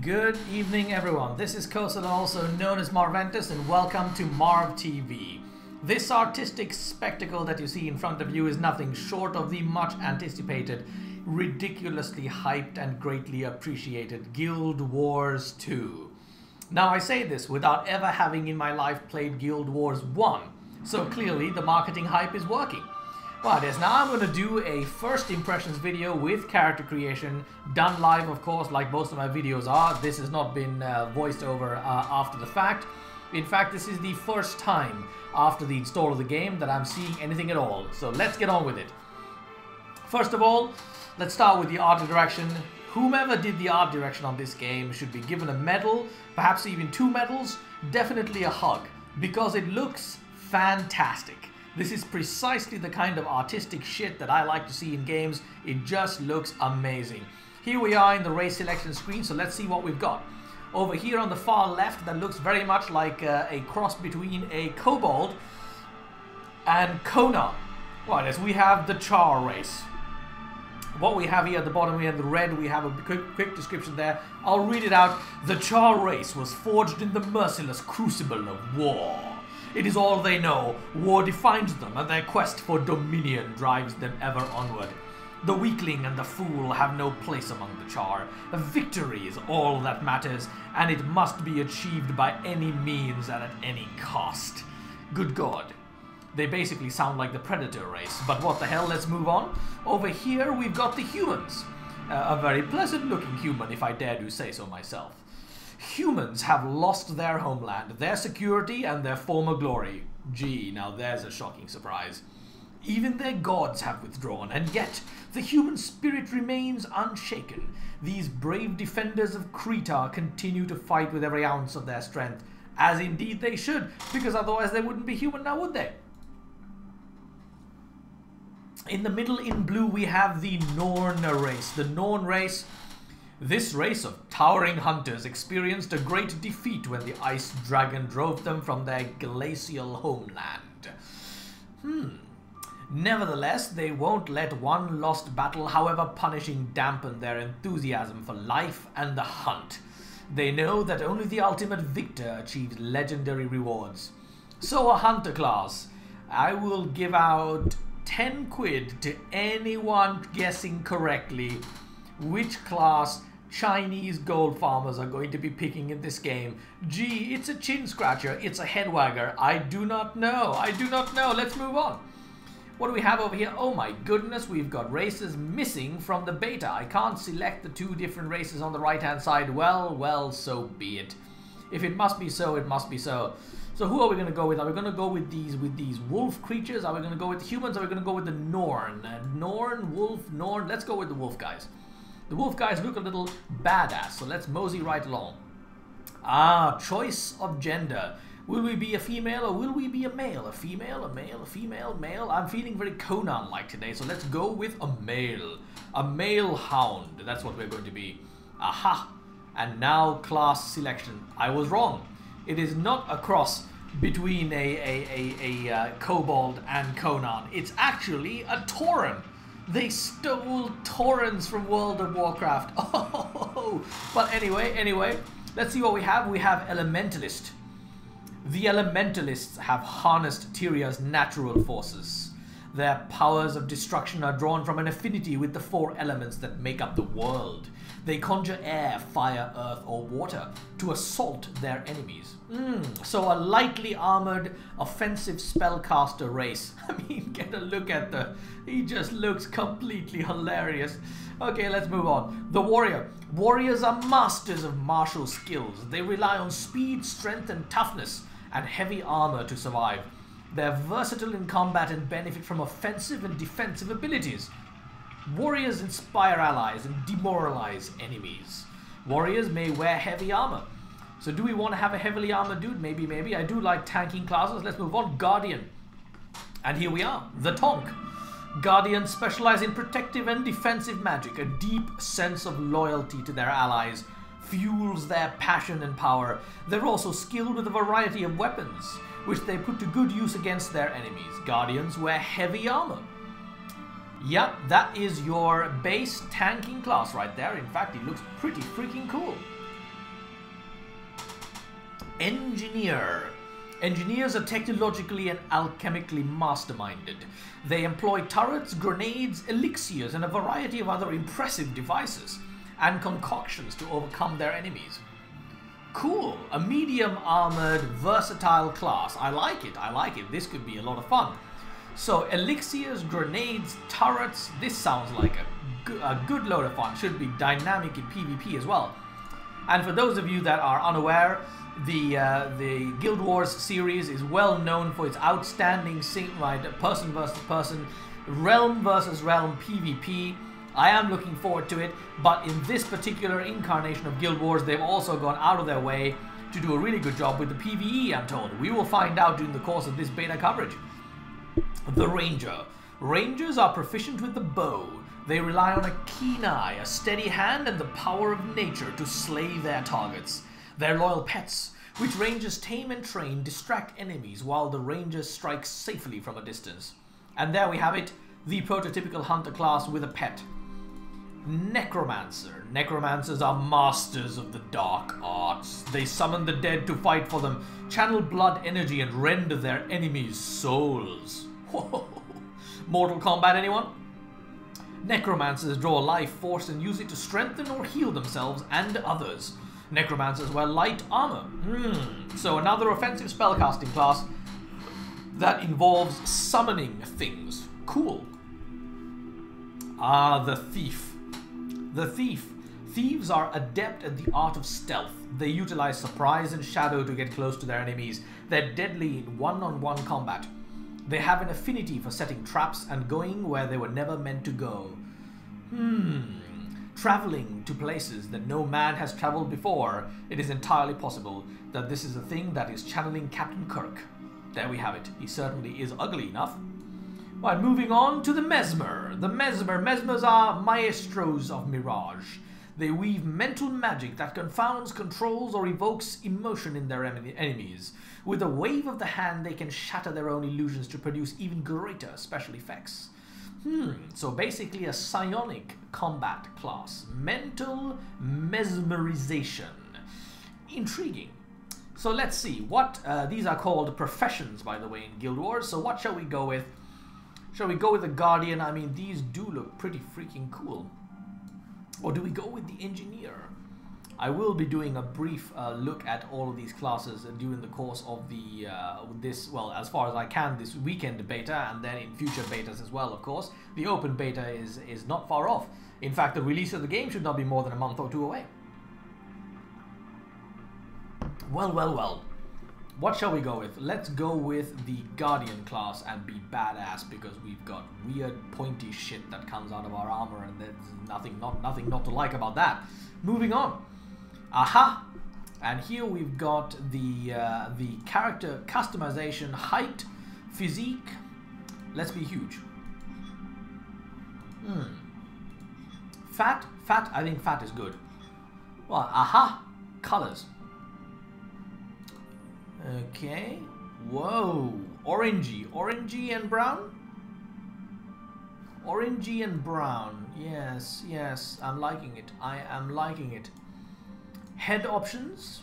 Good evening, everyone. This is Kosala, also known as Marventus, and welcome to MarvTV. This artistic spectacle that you see in front of you is nothing short of the much anticipated, ridiculously hyped and greatly appreciated Guild Wars 2. Now, I say this without ever having in my life played Guild Wars 1, so clearly the marketing hype is working. But yes, now I'm going to do a first impressions video with character creation, done live of course, like most of my videos are. This has not been voiced over after the fact. In fact, this is the first time after the install of the game that I'm seeing anything at all. So let's get on with it. First of all, let's start with the art direction. Whomever did the art direction on this game should be given a medal, perhaps even 2 medals, definitely a hug, because it looks fantastic. This is precisely the kind of artistic shit that I like to see in games. It just looks amazing. Here we are in the race selection screen, so let's see what we've got. Over here on the far left, that looks very much like a cross between a kobold and Conan. Well, yes, we have the Char race. What we have here at the bottom, we have the red, we have a quick description there. I'll read it out. The Char race was forged in the merciless crucible of war. It is all they know. War defines them, and their quest for dominion drives them ever onward. The weakling and the fool have no place among the Char. Victory is all that matters, and it must be achieved by any means and at any cost. Good God. They basically sound like the Predator race, but what the hell, let's move on. Over here we've got the humans. A very pleasant looking human, if I dare to say so myself. Humans have lost their homeland, their security, and their former glory. Gee, now there's a shocking surprise. Even their gods have withdrawn, and yet the human spirit remains unshaken. These brave defenders of Krita continue to fight with every ounce of their strength, as indeed they should, because otherwise they wouldn't be human now, would they? In the middle in blue we have the Norn race. The Norn race. This race of towering hunters experienced a great defeat when the ice dragon drove them from their glacial homeland. Nevertheless, they won't let one lost battle, however punishing, dampen their enthusiasm for life and the hunt. They know that only the ultimate victor achieves legendary rewards. So a hunter class. I will give out 10 quid to anyone guessing correctly which class Chinese gold farmers are going to be picking in this game. Gee, it's a chin scratcher, it's a head wagger. I do not know. I do not know. Let's move on. What do we have over here? Oh my goodness, we've got races missing from the beta. I can't select the 2 different races on the right hand side. Well, so be it. If it must be so, it must be so. So who are we going to go with? Are we going to go with these wolf creatures? Are we going to go with the humans? Are we going to go with the Norn? Norn, wolf, Norn. Let's go with the wolf guys. The wolf guys look a little badass, so let's mosey right along. Choice of gender. Will we be a female or will we be a male? A female, a male, a female, male? I'm feeling very Conan-like today, so let's go with a male. A male hound. That's what we're going to be. Aha! And now class selection. I was wrong. It is not a cross between a kobold and Conan. It's actually a Tauren. They stole Taurens from World of Warcraft. Oh, but anyway, let's see what we have. We have Elementalist. The Elementalists have harnessed Tyria's natural forces. Their powers of destruction are drawn from an affinity with the 4 elements that make up the world. They conjure air, fire, earth, or water to assault their enemies. So a lightly armored, offensive spellcaster race. I mean, get a look at he just looks completely hilarious. Okay, let's move on. The warrior. Warriors are masters of martial skills. They rely on speed, strength, and toughness, and heavy armor to survive. They're versatile in combat and benefit from offensive and defensive abilities. Warriors inspire allies and demoralize enemies. Warriors may wear heavy armor. So do we want to have a heavily armored dude? Maybe. I do like tanking classes. Let's move on. Guardian. And here we are. The Tonk. Guardians specialize in protective and defensive magic. A deep sense of loyalty to their allies fuels their passion and power. They're also skilled with a variety of weapons, which they put to good use against their enemies. Guardians wear heavy armor. Yep, that is your base tanking class right there. In fact, it looks pretty freaking cool. Engineer. Engineers are technologically and alchemically masterminded. They employ turrets, grenades, elixirs, and a variety of other impressive devices and concoctions to overcome their enemies. Cool. A medium armored, versatile class. I like it. I like it. This could be a lot of fun. So, elixirs, grenades, turrets. This sounds like a good load of fun. Should be dynamic in PvP as well. And for those of you that are unaware, the Guild Wars series is well known for its outstanding person versus person, realm versus realm PvP. I am looking forward to it, but in this particular incarnation of Guild Wars, they've also gone out of their way to do a really good job with the PvE, I'm told. We will find out during the course of this beta coverage. The Ranger. Rangers are proficient with the bow. They rely on a keen eye, a steady hand, and the power of nature to slay their targets. They're loyal pets, which Rangers tame and train, distract enemies while the Rangers strike safely from a distance. And there we have it, the prototypical hunter class with a pet. Necromancer. Necromancers are masters of the dark arts. They summon the dead to fight for them, channel blood energy, and rend their enemies' souls. Mortal Kombat, anyone? Necromancers draw life force and use it to strengthen or heal themselves and others. Necromancers wear light armor. So another offensive spellcasting class that involves summoning things. Cool. The Thief. The Thief. Thieves are adept at the art of stealth. They utilize surprise and shadow to get close to their enemies. They're deadly in one-on-one combat. They have an affinity for setting traps and going where they were never meant to go. Traveling to places that no man has traveled before. It is entirely possible that this is a thing that is channeling Captain Kirk. There we have it. He certainly is ugly enough. Right, moving on to the Mesmer. The Mesmer. Mesmers are maestros of mirage. They weave mental magic that confounds, controls, or evokes emotion in their enemies. With a wave of the hand, they can shatter their own illusions to produce even greater special effects. So basically a psionic combat class. Mental mesmerization. Intriguing. So let's see. What these are called professions, by the way, in Guild Wars. So what shall we go with? Shall we go with the Guardian? I mean, these do look pretty freaking cool. Or do we go with the Engineer? I will be doing a brief look at all of these classes during the course of the well, as far as I can, this weekend beta, and then in future betas as well, of course. The open beta is not far off. In fact, the release of the game should not be more than a month or two away. Well. What shall we go with? Let's go with the Guardian class and be badass, because we've got weird pointy shit that comes out of our armor, and there's nothing not to like about that. Moving on. Aha! And here we've got the character customization, height, physique. Let's be huge. Fat. I think fat is good. Well, aha! Colors. Okay. Whoa. Orangey and brown? Orangey and brown. Yes. I'm liking it. I am liking it. Head options.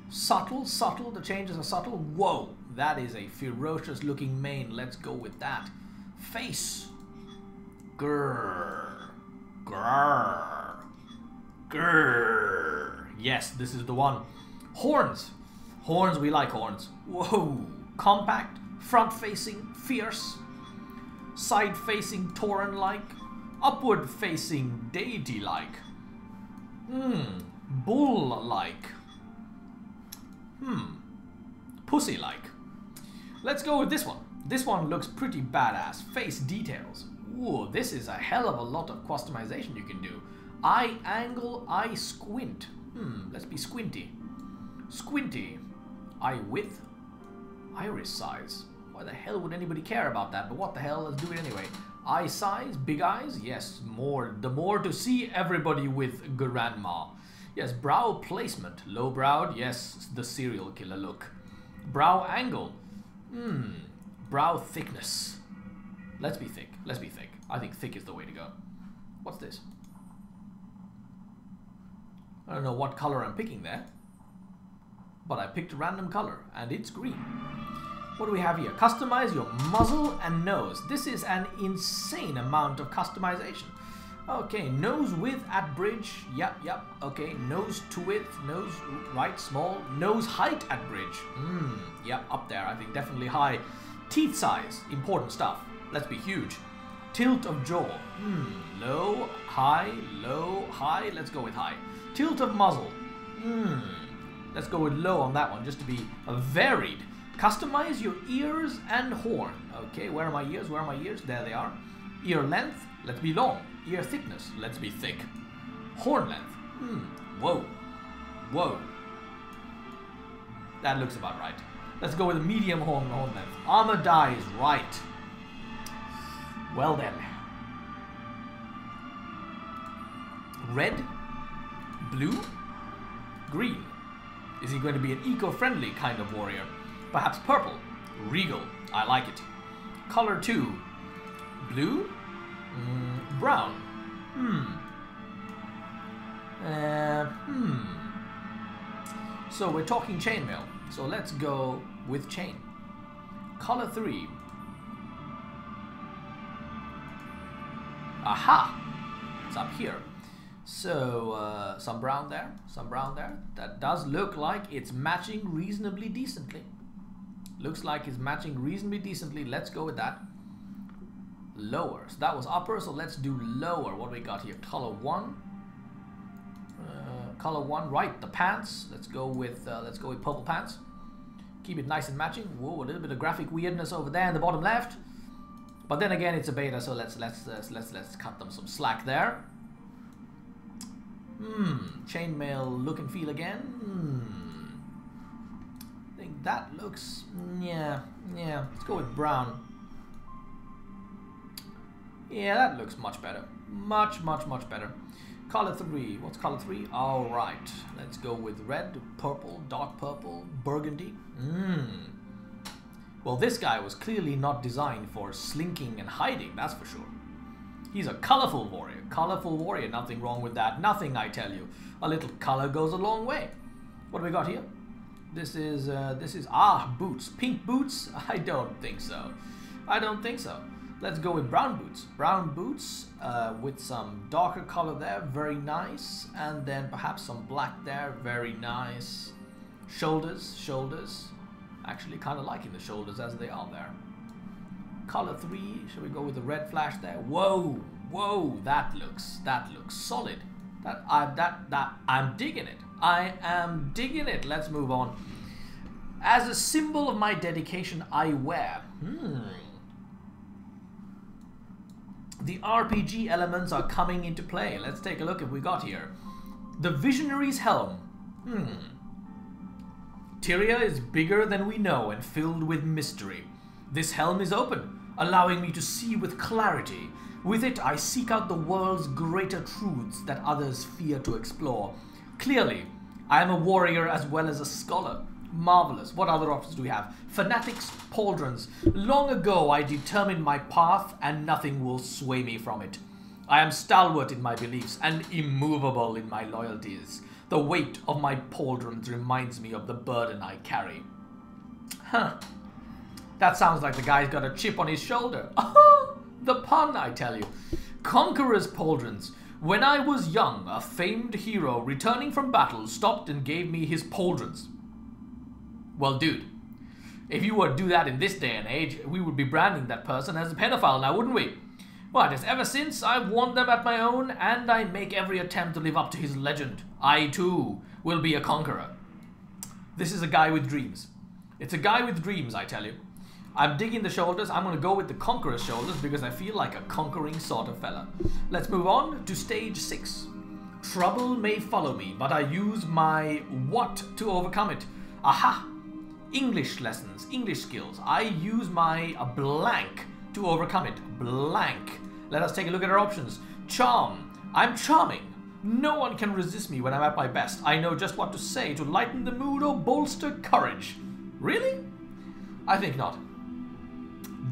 Subtle. The changes are subtle. Whoa. That is a ferocious looking mane. Let's go with that. Face. Grrr. Yes, this is the one. Horns. We like horns. Whoa. Compact. Front-facing. Fierce. Side-facing. Tauren-like. Upward-facing. Deity-like. Bull-like. Pussy-like. Let's go with this one. This one looks pretty badass. Face details. Ooh, this is a hell of a lot of customization you can do. Eye angle, eye squint. Let's be squinty. Squinty. Eye width. Iris size. Why the hell would anybody care about that? But what the hell, let's do it anyway. Eye size, big eyes, yes, more. The more to see everybody with grandma. Yes, brow placement. Low browed, yes, the serial killer look. Brow angle. Brow thickness. Let's be thick. I think thick is the way to go. What's this? I don't know what color I'm picking there, but I picked a random color, and it's green. What do we have here? Customize your muzzle and nose. This is an insane amount of customization. Okay, nose width at bridge. Yep. Okay, nose to width, nose right, small. Nose height at bridge. Yep, up there. I think definitely high. Teeth size, important stuff. Let's be huge. Tilt of jaw. Low, high, low, high. Let's go with high. Tilt of muzzle. Let's go with low on that one, just to be varied. Customize your ears and horn. Okay, where are my ears? Where are my ears? There they are. Ear length. Let's be long. Ear thickness. Let's be thick. Horn length. Whoa. Whoa. That looks about right. Let's go with a medium horn length. Armor dies. Right. Well then. Red. Blue. Green. Is he going to be an eco-friendly kind of warrior? Perhaps purple. Regal. I like it. Color 2. Blue. Brown. So we're talking chainmail. So let's go with chain. Color 3. Aha! It's up here. So some brown there, some brown there. That does look like it's matching reasonably decently. Looks like it's matching reasonably decently. Let's go with that. Lower. So that was upper, so let's do lower. What do we got here? Color 1. Color 1, right, the pants. Let's go with purple pants. Keep it nice and matching. Whoa, a little bit of graphic weirdness over there in the bottom left. But then again, it's a beta, so let's cut them some slack there. Chainmail look and feel again. I think that looks, yeah. Let's go with brown. Yeah, that looks much better. Much better. Color 3. What's color 3? All right. Let's go with red, purple, dark purple, burgundy. Well, this guy was clearly not designed for slinking and hiding, that's for sure. He's a colorful warrior. Colorful warrior. Nothing wrong with that. Nothing, I tell you. A little color goes a long way. What do we got here? This is boots. Pink boots? I don't think so. I don't think so. Let's go with brown boots. Brown boots with some darker color there. Very nice. And then perhaps some black there. Very nice. Shoulders. Actually kind of liking the shoulders as they are there. Color 3. Shall we go with the red flash there? Whoa. That looks solid. I'm digging it. I am digging it. Let's move on. As a symbol of my dedication, I wear. The RPG elements are coming into play. Let's take a look at what we got here. The Visionary's Helm. Tyria is bigger than we know and filled with mystery. This helm is open, allowing me to see with clarity. With it, I seek out the world's greater truths that others fear to explore. Clearly, I am a warrior as well as a scholar. Marvelous. What other options do we have? Fanatics, pauldrons. Long ago, I determined my path, and nothing will sway me from it. I am stalwart in my beliefs and immovable in my loyalties. The weight of my pauldrons reminds me of the burden I carry. That sounds like the guy's got a chip on his shoulder. The pun, I tell you. Conqueror's pauldrons. When I was young, a famed hero returning from battle stopped and gave me his pauldrons. Well, dude, if you were to do that in this day and age, we would be branding that person as a pedophile now, wouldn't we? Well, just ever since, I've worn them at my own, and I make every attempt to live up to his legend. I, too, will be a conqueror. This is a guy with dreams. It's a guy with dreams, I tell you. I'm digging the shoulders. I'm going to go with the conqueror's shoulders because I feel like a conquering sort of fella. Let's move on to stage 6. Trouble may follow me, but I use my what to overcome it. Aha! English lessons, English skills. I use my blank to overcome it. Blank. Let us take a look at our options. Charm. I'm charming. No one can resist me when I'm at my best. I know just what to say to lighten the mood or bolster courage. Really? I think not.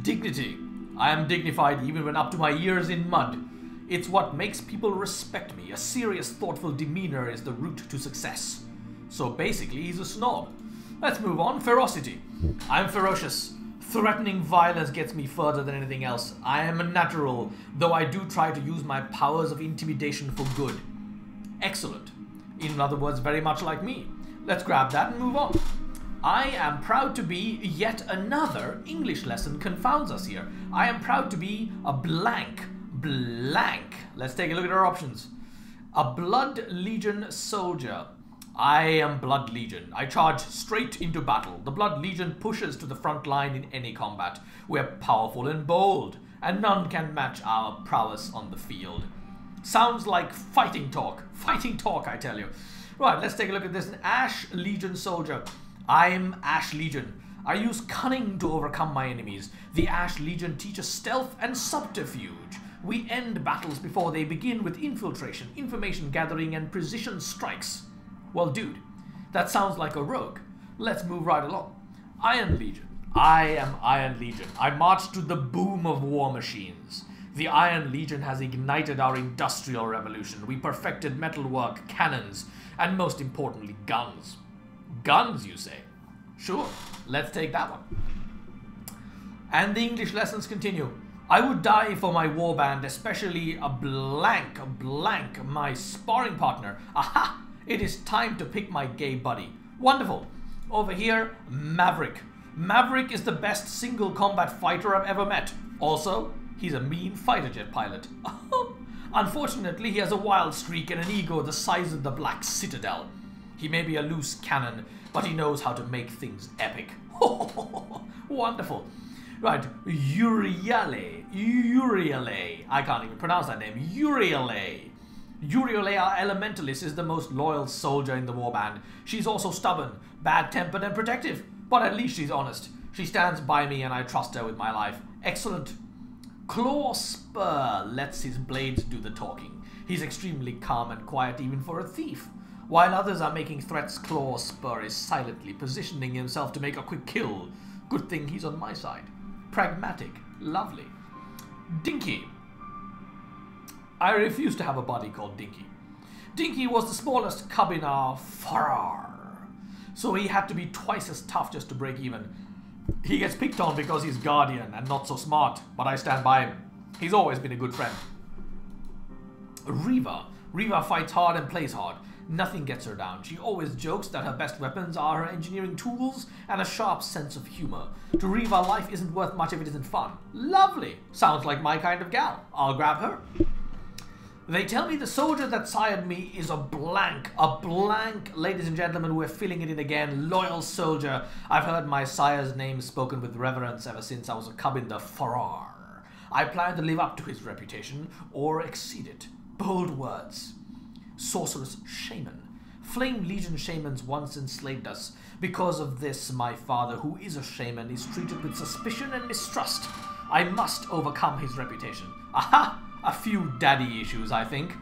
Dignity. I am dignified even when up to my ears in mud. It's what makes people respect me. A serious, thoughtful demeanor is the route to success. So basically, he's a snob. Let's move on. Ferocity. I'm ferocious. Threatening violence gets me further than anything else. I am a natural, though I do try to use my powers of intimidation for good. Excellent. In other words, very much like me. Let's grab that and move on. I am proud to be yet another English lesson confounds us here. I am proud to be a blank. Let's take a look at our options. A Blood Legion soldier. I am Blood Legion. I charge straight into battle. The Blood Legion pushes to the front line in any combat. We're powerful and bold, and none can match our prowess on the field. Sounds like fighting talk. Fighting talk, I tell you. Right, let's take a look at this. An Ash Legion soldier. I'm Ash Legion. I use cunning to overcome my enemies. The Ash Legion teaches stealth and subterfuge. We end battles before they begin with infiltration, information gathering, and precision strikes. Well, dude, that sounds like a rogue. Let's move right along. Iron Legion. I am Iron Legion. I march to the boom of war machines. The Iron Legion has ignited our industrial revolution. We perfected metalwork, cannons, and most importantly, guns. Guns, you say? Sure, let's take that one. And the English lessons continue. I would die for my warband, especially a blank, my sparring partner. Aha! It is time to pick my gay buddy. Wonderful. Over here, Maverick. Maverick is the best single combat fighter I've ever met. Also, he's a mean fighter jet pilot. Unfortunately, he has a wild streak and an ego the size of the Black Citadel. He may be a loose cannon, but he knows how to make things epic. Wonderful. Right, Uriale. I can't even pronounce that name. Uriale, our elementalist, is the most loyal soldier in the warband. She's also stubborn, bad-tempered, and protective, but at least she's honest. She stands by me and I trust her with my life. Excellent. Claw Spur lets his blades do the talking. He's extremely calm and quiet even for a thief. While others are making threats, Claw Spur is silently positioning himself to make a quick kill. Good thing he's on my side. Pragmatic. Lovely. Dinky. I refuse to have a buddy called Dinky. Dinky was the smallest cub in our farrar, so he had to be twice as tough just to break even. He gets picked on because he's guardian and not so smart, but I stand by him. He's always been a good friend. Reva. Reva fights hard and plays hard. Nothing gets her down. She always jokes that her best weapons are her engineering tools and a sharp sense of humor. To Reva, life isn't worth much if it isn't fun. Lovely. Sounds like my kind of gal. I'll grab her. They tell me the soldier that sired me is a blank. A blank. Ladies and gentlemen, we're filling it in again. Loyal soldier. I've heard my sire's name spoken with reverence ever since I was a cub in the farrar. I plan to live up to his reputation or exceed it. Bold words. Sorceress Shaman. Flame Legion shamans once enslaved us. Because of this, my father, who is a shaman, is treated with suspicion and mistrust. I must overcome his reputation. Aha! A few daddy issues, I think.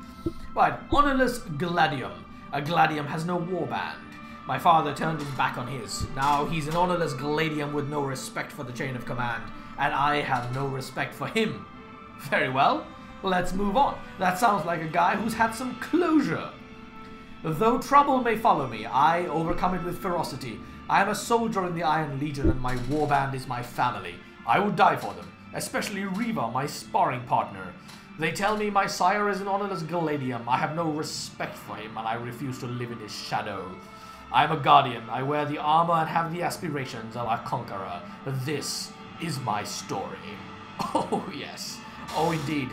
Right, Honorless Gladium. A Gladium has no warband. My father turned his back on his. Now he's an honorless Gladium with no respect for the chain of command. And I have no respect for him. Very well. Let's move on. That sounds like a guy who's had some closure. Though trouble may follow me, I overcome it with ferocity. I am a soldier in the Iron Legion and my warband is my family. I would die for them, especially Reva, my sparring partner. They tell me my sire is an honorless Gladium. I have no respect for him and I refuse to live in his shadow. I am a guardian. I wear the armor and have the aspirations of a conqueror. This is my story. Oh, yes. Oh, indeed.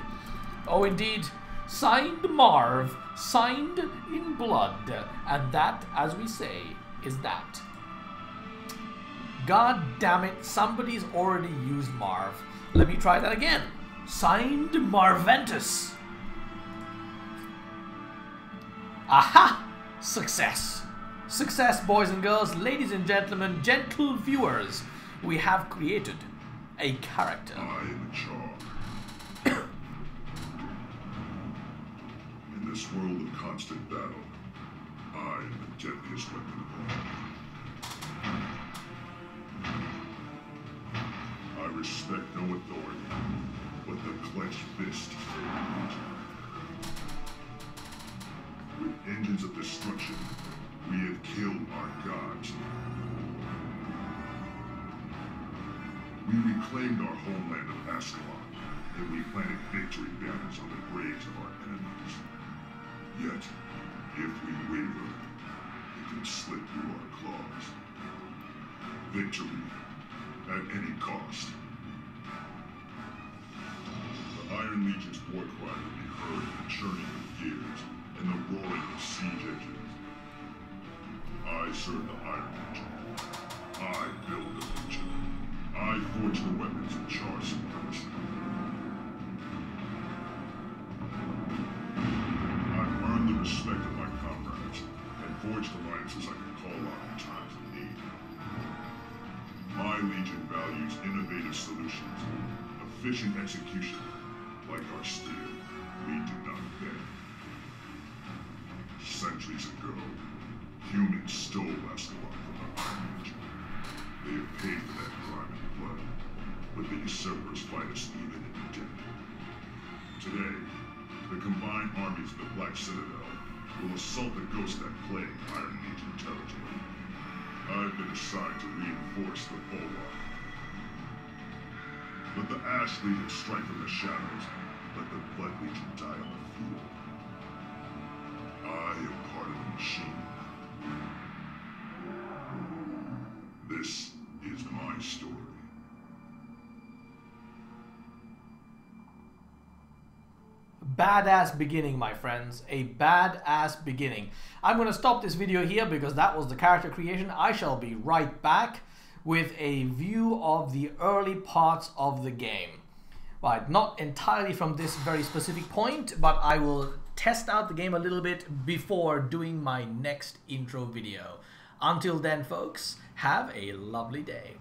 Oh, indeed. Signed Marv, signed in blood. And that, as we say, is that. God damn it, somebody's already used Marv. Let me try that again. Signed Marventus. Aha! Success. Success, boys and girls, ladies and gentlemen, gentle viewers. We have created a character. I am in charge. In this world of constant battle, I am the deadliest weapon of all. I respect no authority but the clenched fist. engines of destruction, we had killed our gods. We reclaimed our homeland of Ascalon, and we planted victory banners on the graves of our enemies. Yet, if we waver, it can slip through our claws. Victory, at any cost. The Iron Legion's war cry will be heard in the churning of gears and the roaring of siege engines. I serve the Iron Legion. I build the Legion. I forge the weapons and charge supremacy. I've earned the respect of my comrades and forged alliances I can call on in times of need. My Legion values innovative solutions, efficient execution. Like our steel, we do not bend. Centuries ago, humans stole Ascalon from the Iron Legion. They have paid for that crime in blood, but the usurpers fight us even in death. Today, the combined armies of the Black Citadel will assault the ghosts that plague Iron Legion territory. I've been assigned to reinforce the bulwark. Let the Ash Legion strike from the shadows. Let the Blood Legion die on the field. I am part of the machine. This is my story. Badass beginning, my friends. A badass beginning. I'm going to stop this video here because that was the character creation. I shall be right back with a view of the early parts of the game. Right, not entirely from this very specific point, but I will test out the game a little bit before doing my next intro video. Until then, folks, have a lovely day.